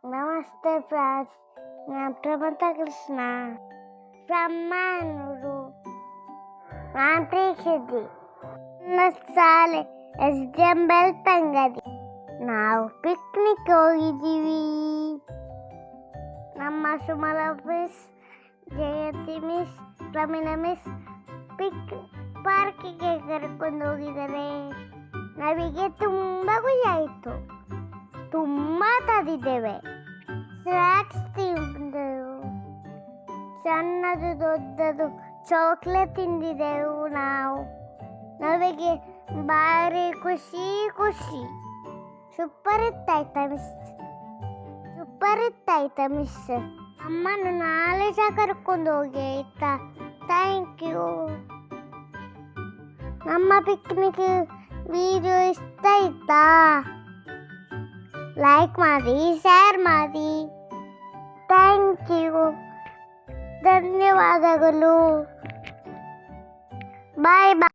ನಮಸ್ತೆ ಫ್ರೆಂಡ್ಸ್, ನಾನು ಪ್ರಮಥ ಕೃಷ್ಣ ಫ್ರಮ್ ಮಾನೂರು. ನಾನು ಪ್ರೀಕ್ಷಿಸಿ ನನ್ನ ಶಾಲೆ SDM ಬೆಳ್ತಂಗಡಿ. ನಾವು ಪಿಕ್ನಿಕ್ ಹೋಗಿದ್ದೀವಿ. ನಮ್ಮ ಸುಮಲ ಮಿಸ್, ಜಯಂತಿ ಮಿಸ್, ಪ್ರಮೀಳಾ ಮಿಸ್ ಪಾರ್ಕಿಗೆ ಕರ್ಕೊಂಡು ಹೋಗಿದ್ದಾರೆ. ನಮಗೆ ತುಂಬ ಖುಷಿ ಆಯಿತು. ತುಂಬ ತಂದಿದ್ದೇವೆ. ಸ್ನ್ಯಾಕ್ಸ್ ತಿಂದೆವು, ಸಣ್ಣದು ದೊಡ್ಡದು ಚಾಕ್ಲೇಟ್ ತಿಂದಿದ್ದೆವು. ನಮಗೆ ಭಾರಿ ಖುಷಿ. Super ಇತ್ತಾಯ್ತಾ miss? ಅಮ್ಮನ್ನು ನಾಳೆ ಸಹ ಕರ್ಕೊಂಡು ಹೋಗಿ ಆಯ್ತಾ? Thank you. ನಮ್ಮ ಪಿಕ್ನಿಕ್ ವಿಡಿಯೋ ಇಷ್ಟ ಆಯ್ತಾ? ಲೈಕ್ ಮಾಡಿ, ಶೇರ್ ಮಾಡಿ. ಥ್ಯಾಂಕ್ ಯು, ಧನ್ಯವಾದಗಳು. ಬಾಯ್ ಬಾಯ್.